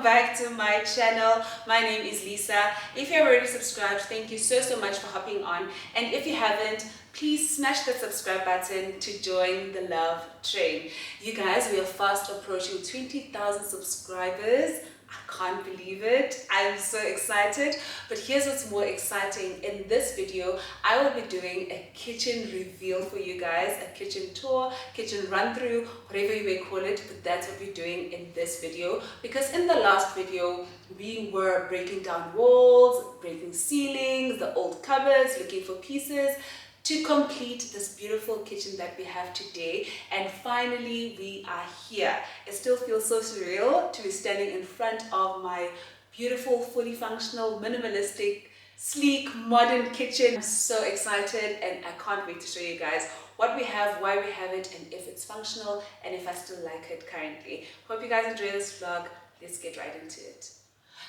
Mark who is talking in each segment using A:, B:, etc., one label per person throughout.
A: back to my channel. My name is Lisa. If you're already subscribed, thank you so much for hopping on. And if you haven't, please smash that subscribe button to join the love train. You guys, we are fast approaching 20,000 subscribers. I can't believe it. I'm so excited. But here's what's more exciting. In this video, I will be doing a kitchen reveal for you guys, a kitchen tour, kitchen run through, whatever you may call it, but that's what we're doing in this video. Because in the last video, we were breaking down walls, breaking ceilings, the old cupboards, looking for pieces to complete this beautiful kitchen that we have today. And finally we are here. It still feels so surreal to be standing in front of my beautiful, fully functional, minimalistic, sleek, modern kitchen. I'm so excited and I can't wait to show you guys what we have, why we have it, and if it's functional and if I still like it currently. Hope you guys enjoy this vlog. Let's get right into it.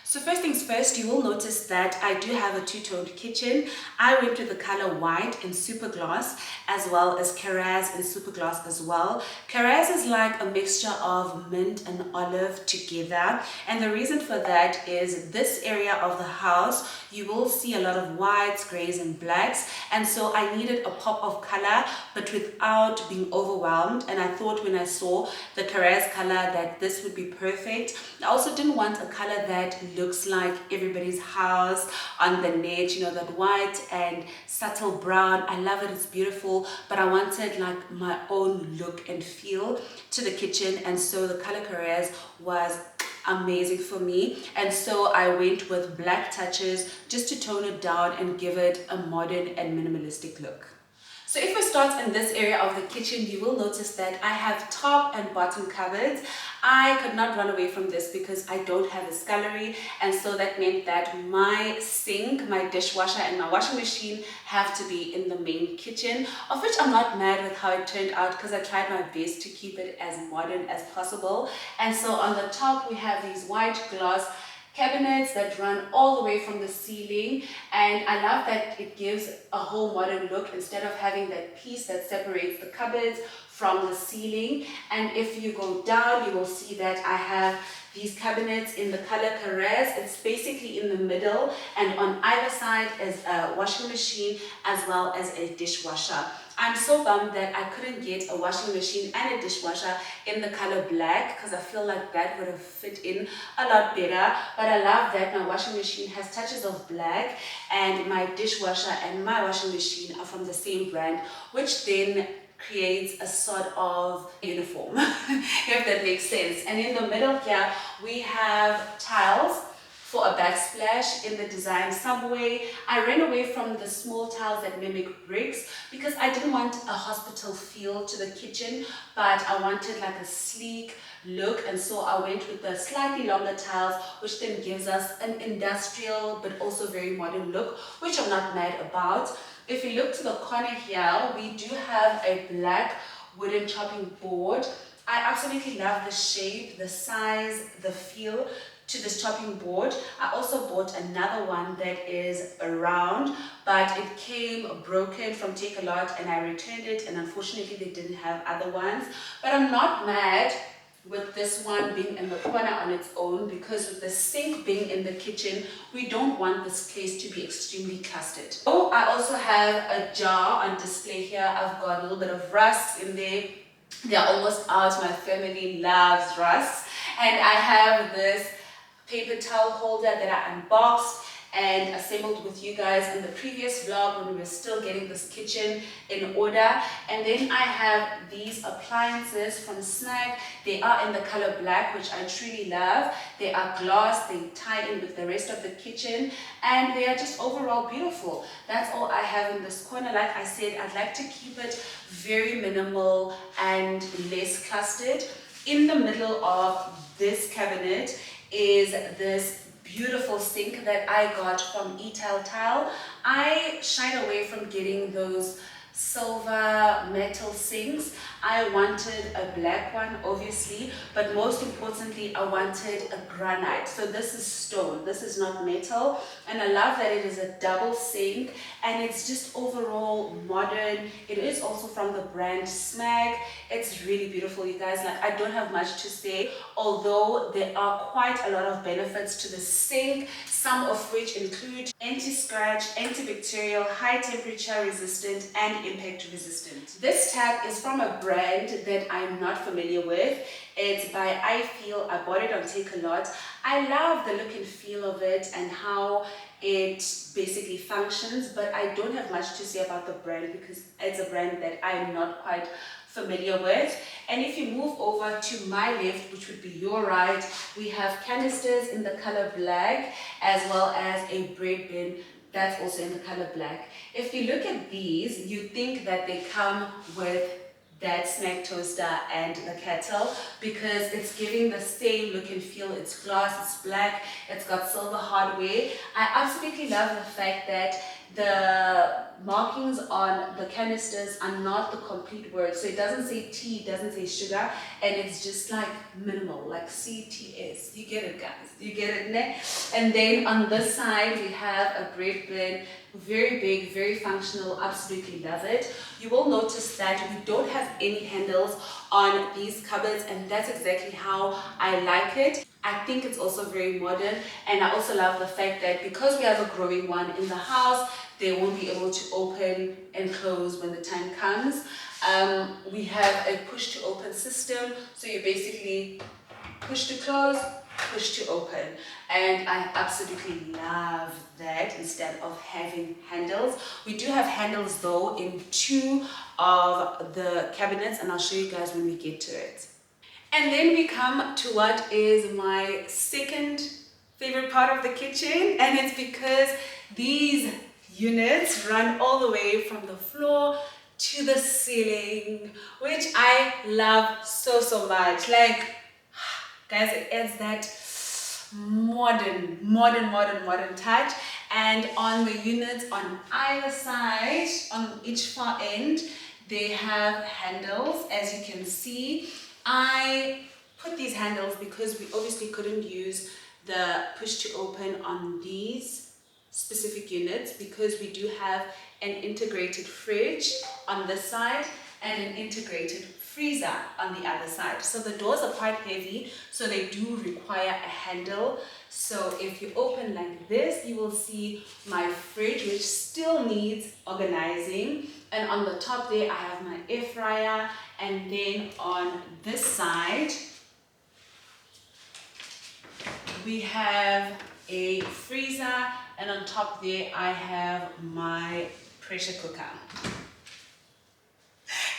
A: So first things first, you will notice that I do have a two-toned kitchen. I went with the color white and super gloss, as well as Keras and super gloss as well. Keras is like a mixture of mint and olive together, and the reason for that is this area of the house you will see a lot of whites, grays and blacks, and so I needed a pop of color but without being overwhelmed. And I thought when I saw the Keras color that this would be perfect. I also didn't want a color that looks like everybody's house on the net, you know, that white and subtle brown. I love it, it's beautiful, but I wanted like my own look and feel to the kitchen, and so the color Keras was amazing for me. And so I went with black touches just to tone it down and give it a modern and minimalistic look. So if we start in this area of the kitchen, you will notice that I have top and bottom cupboards. I could not run away from this because I don't have a scullery, and so that meant that my sink, my dishwasher and my washing machine have to be in the main kitchen, of which I'm not mad with how it turned out because I tried my best to keep it as modern as possible. And so on the top we have these white glass cabinets that run all the way from the ceiling, and I love that it gives a whole modern look instead of having that piece that separates the cupboards from the ceiling. And if you go down, you will see that I have these cabinets in the color Keras. It's basically in the middle, and on either side is a washing machine as well as a dishwasher. I'm so bummed that I couldn't get a washing machine and a dishwasher in the color black because I feel like that would have fit in a lot better. But I love that my washing machine has touches of black and my dishwasher and my washing machine are from the same brand, which then creates a sort of uniform, if that makes sense. And in the middle here, we have tiles for a backsplash in the design Subway. I ran away from the small tiles that mimic bricks because I didn't want a hospital feel to the kitchen, but I wanted like a sleek look, and so I went with the slightly longer tiles, which then gives us an industrial but also very modern look, which I'm not mad about. If you look to the corner here, we do have a black wooden chopping board. I absolutely love the shape, the size, the feel to this chopping board. I also bought another one that is round, but it came broken from Take A Lot and I returned it, and unfortunately they didn't have other ones. But I'm not mad with this one being in the corner on its own, because with the sink being in the kitchen, we don't want this place to be extremely clustered. Oh, I also have a jar on display here. I've got a little bit of rusks in there. They're almost out. My family loves rusks. And I have this paper towel holder that I unboxed and assembled with you guys in the previous vlog when we were still getting this kitchen in order. And then I have these appliances from Snag. They are in the color black, which I truly love. They are glass, they tie in with the rest of the kitchen, and they are just overall beautiful. That's all I have in this corner. Like I said, I'd like to keep it very minimal and less clustered. In the middle of this cabinet is this beautiful sink that I got from Tile. I shied away from getting those silver metal sinks. I wanted a black one, obviously, but most importantly, I wanted a granite. So this is stone, this is not metal, and I love that it is a double sink and it's just overall modern. It is also from the brand Smag. It's really beautiful, you guys. Like, I don't have much to say, although there are quite a lot of benefits to the sink, some of which include anti-scratch, antibacterial, high temperature resistant, and impact resistant. This tap is from a brand that I'm not familiar with. It's by I Feel. I bought it on Take A Lot. I love the look and feel of it and how it basically functions, but I don't have much to say about the brand because it's a brand that I'm not quite familiar with. And if you move over to my left, which would be your right, we have canisters in the color black, as well as a bread bin that's also in the color black. If you look at these, you think that they come with that snack toaster and the kettle because it's giving the same look and feel. It's glass, it's black, it's got silver hardware. I absolutely love the fact that the markings on the canisters are not the complete word. So it doesn't say tea, it doesn't say sugar, and it's just like minimal, like CTS. You get it, guys. You get it, ne? And then on this side, we have a bread bin. Very big, very functional, absolutely love it. You will notice that we don't have any handles on these cupboards, and that's exactly how I like it. I think it's also very modern, and I also love the fact that because we have a growing one in the house, they won't be able to open and close when the time comes. We have a push to open system, so you basically push to close, push to open, and I absolutely love that instead of having handles. We do have handles though in two of the cabinets, and I'll show you guys when we get to it. And then we come to what is my second favorite part of the kitchen, and it's because these units run all the way from the floor to the ceiling, which I love so much. Like, guys, it adds that modern touch. And on the units on either side, on each far end, they have handles. As you can see, I put these handles because we obviously couldn't use the push to open on these specific units because we do have an integrated fridge on this side and an integrated freezer on the other side. So the doors are quite heavy, so they do require a handle. So if you open like this, you will see my fridge, which still needs organizing. And on the top there, I have my air fryer. And then on this side, we have a freezer. And on top there, I have my pressure cooker.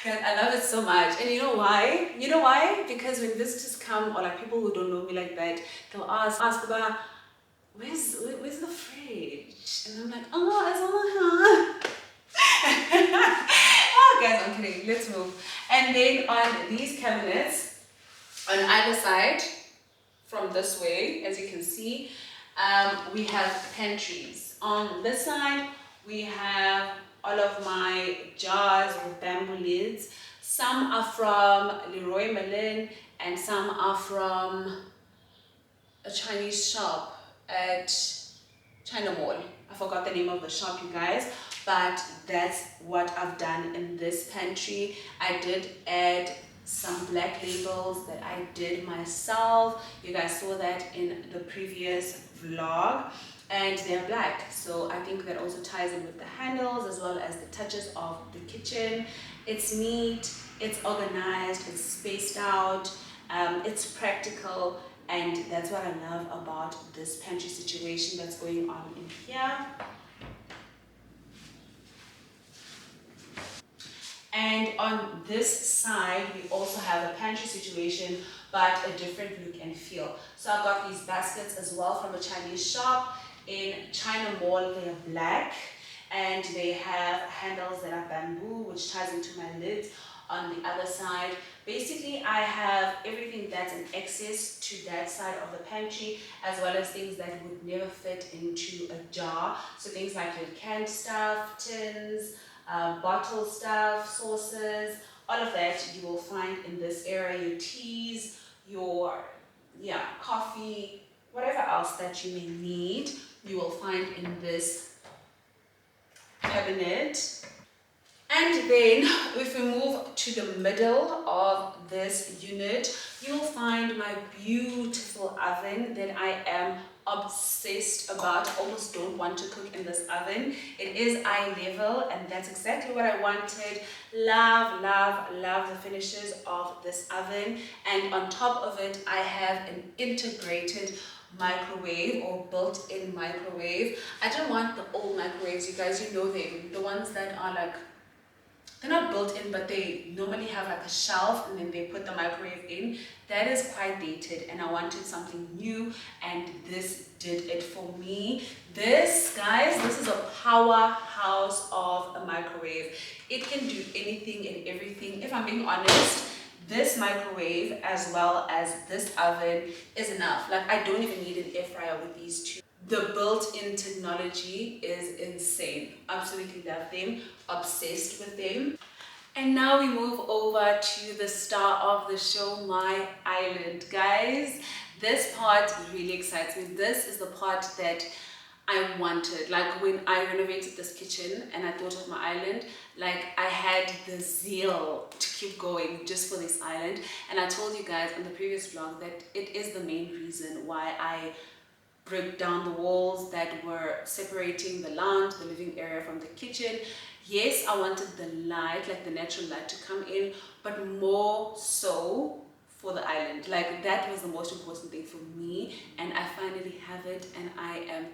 A: God, I love it so much. And you know why? You know why? Because when visitors come, or like people who don't know me like that, they'll ask about, where's the fridge? And I'm like, oh, it's over here. Oh, guys, I'm kidding. Let's move. And then on these cabinets, on either side, from this way, as you can see, we have pantries. On this side, we have all of my jars with bamboo lids. Some are from Leroy Merlin and some are from a Chinese shop at China Mall. I forgot the name of the shop, you guys, but that's what I've done in this pantry. I did add some black labels that I did myself. You guys saw that in the previous vlog, and they're black, so I think that also ties in with the handles as well as the touches of the kitchen. It's neat, it's organized, it's spaced out, it's practical, and that's what I love about this pantry situation that's going on in here. And on this side, we also have a pantry situation, but a different look and feel. So I've got these baskets as well from a Chinese shop. In China Mall, they are black, and they have handles that are bamboo, which ties into my lids. On the other side, basically I have everything that's an excess to that side of the pantry, as well as things that would never fit into a jar. So things like your canned stuff, tins, bottle stuff, sauces, all of that you will find in this area. Your teas, your coffee, whatever else that you may need, you will find in this cabinet. And then if we move to the middle of this unit, you'll find my beautiful oven that I am obsessed about. I almost don't want to cook in this oven. It is eye level, and that's exactly what I wanted. Love, love, love the finishes of this oven. And on top of it, I have an integrated microwave or built-in microwave. I don't want the old microwaves, you guys, you know them, the ones that are like, they're not built in, but they normally have like a shelf and then they put the microwave in. That is quite dated, and I wanted something new, and this did it for me. This, guys, this is a powerhouse of a microwave. It can do anything and everything. If I'm being honest, this microwave as well as this oven is enough. Like, I don't even need an air fryer with these two. The built-in technology is insane. Absolutely love them, obsessed with them. And now we move over to the star of the show, my island. Guys, this part really excites me. This is the part that I wanted. Like, when I renovated this kitchen and I thought of my island, like, I had the zeal to keep going just for this island. And I told you guys on the previous vlog that it is the main reason why I broke down the walls that were separating the lounge, the living area from the kitchen. Yes, I wanted the light, like the natural light, to come in, but more so for the island. Like, that was the most important thing for me, and I finally have it, and I am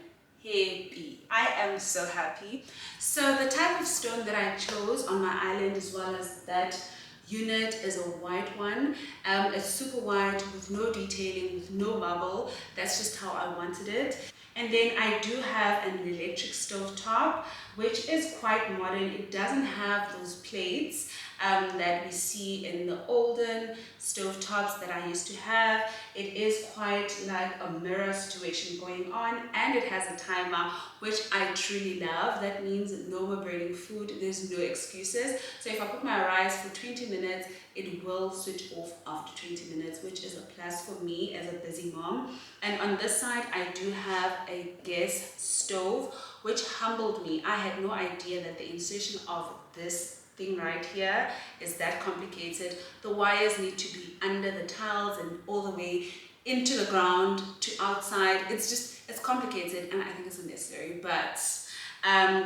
A: happy. I am so happy. So the type of stone that I chose on my island as well as that unit is a white one. It's super white with no detailing, with no marble. That's just how I wanted it. And then I do have an electric stove top, which is quite modern. It doesn't have those plates that we see in the olden stove tops that I used to have. It is quite like a mirror situation going on, and it has a timer, which I truly love. That means no more burning food. There's no excuses. So if I cook my rice for 20 minutes, it will switch off after 20 minutes, which is a plus for me as a busy mom. And on this side, I do have a gas stove, which humbled me. I had no idea that the insertion of this thing right here is that complicated. The wires need to be under the tiles and all the way into the ground to outside. It's complicated, and I think it's unnecessary, but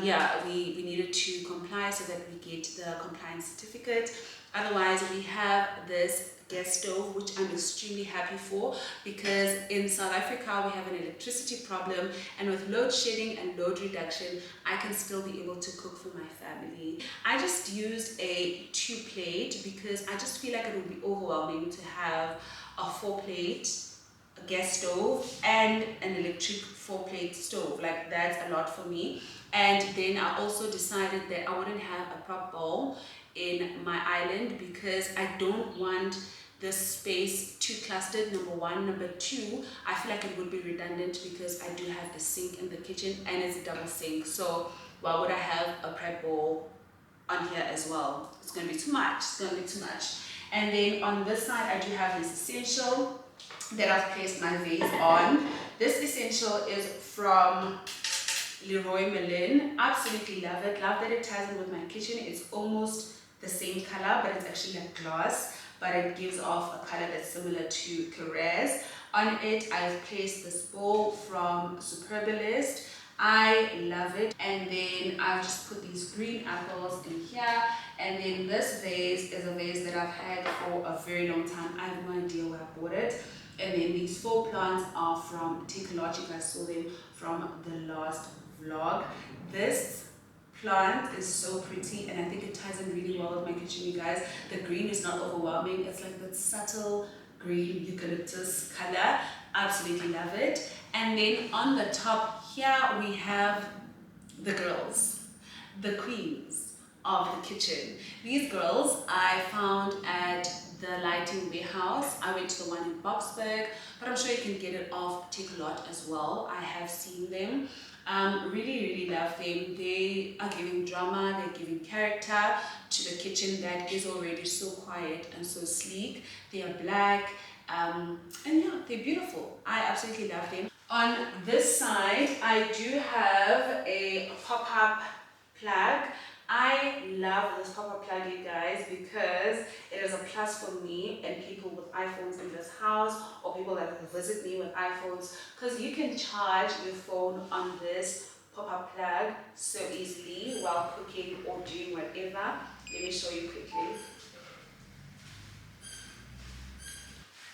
A: yeah, we needed to comply so that we get the compliance certificate. Otherwise, we have this gas stove, which I'm extremely happy for, because in South Africa we have an electricity problem, and with load shedding and load reduction, I can still be able to cook for my family. I just used a 2-plate because I just feel like it would be overwhelming to have a 4-plate gas stove and an electric 4-plate stove. Like, that's a lot for me. And then I also decided that I wouldn't have a prop bowl in my island because I don't want the space too clustered, number one. Number two, I feel like it would be redundant because I do have a sink in the kitchen and it's a double sink. So why would I have a prep bowl on here as well? It's going to be too much. It's going to be too much. And then on this side, I do have this essential that I've placed my vase on. This essential is from Leroy Merlin. Absolutely love it. Love that it ties in with my kitchen. It's almost the same color, but it's actually like glass, but it gives off a color that's similar to Carrez. On it, I've placed this bowl from Superbalist. I love it. And then I've just put these green apples in here. And then this vase is a vase that I've had for a very long time. I have no idea where I bought it. And then these 4 plants are from Ecologic. I saw them from the last vlog. This plant is so pretty, and I think it ties in really well with my kitchen, you guys. The green is not overwhelming. It's like that subtle green eucalyptus color. Absolutely love it. And then on the top here we have the girls, the queens of the kitchen. These girls I found at the lighting lighting warehouse. I went to the one in Boksburg, but I'm sure you can get it off Takealot as well. I have seen them. Really love them. They are giving drama, they're giving character to the kitchen that is already so quiet and so sleek. They are black, and yeah, they're beautiful. I absolutely love them. On this side, I do have a pop-up plug. I love this pop-up plug, you guys, because it is a plus for me and people with iPhones in this house, or people that will visit me with iPhones, because you can charge your phone on this pop-up plug so easily while cooking or doing whatever. Let me show you quickly.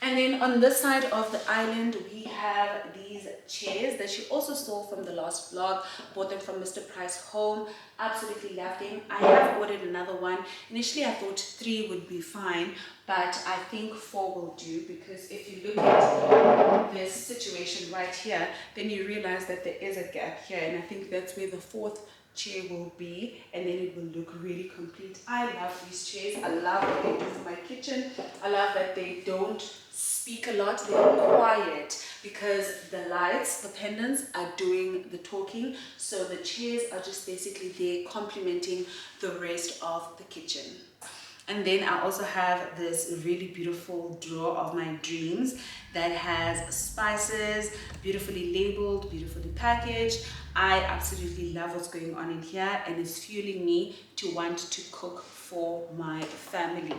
A: And then on this side of the island, we have these chairs that she also stole from the last vlog. Bought them from Mr. Price Home. Absolutely love them. I have ordered another one. Initially, I thought 3 would be fine, but I think 4 will do, because if you look at this situation right here, then you realize that there is a gap here, and I think that's where the 4th chair will be, and then it will look really complete. I love these chairs. I love what they do for my kitchen. I love that they don't speak a lot, they're quiet, because the lights, the pendants are doing the talking, so the chairs are just basically there complementing the rest of the kitchen. And then I also have this really beautiful drawer of my dreams that has spices, beautifully labeled, beautifully packaged. I absolutely love what's going on in here, and it's fueling me to want to cook for my family.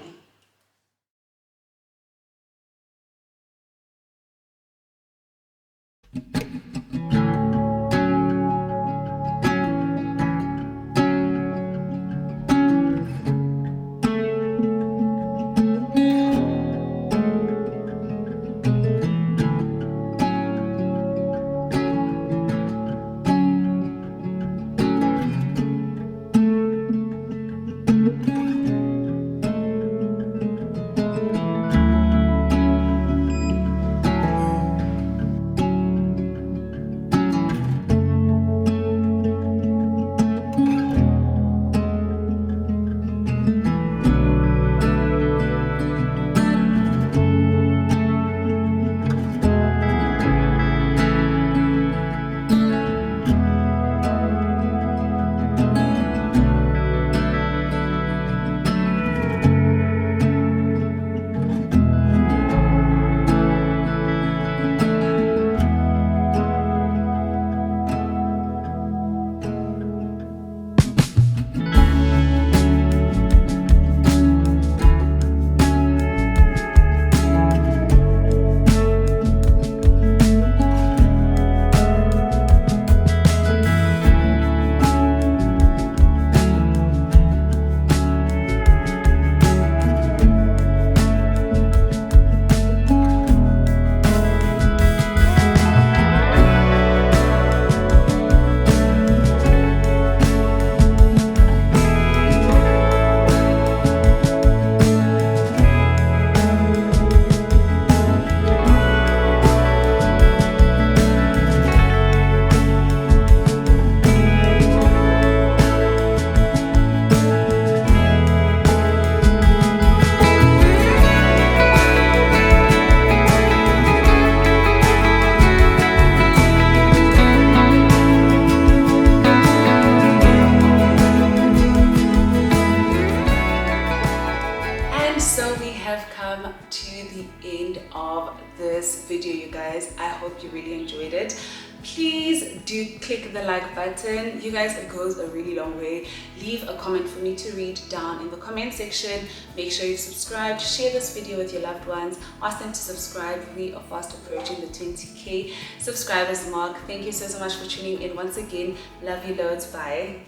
A: This video, you guys. I hope you really enjoyed it. Please do click the like button. You guys, it goes a really long way. Leave a comment for me to read down in the comment section. Make sure you subscribe. Share this video with your loved ones. Ask them to subscribe. We are fast approaching the 20k subscribers mark. Thank you so much for tuning in once again. Love you loads. Bye.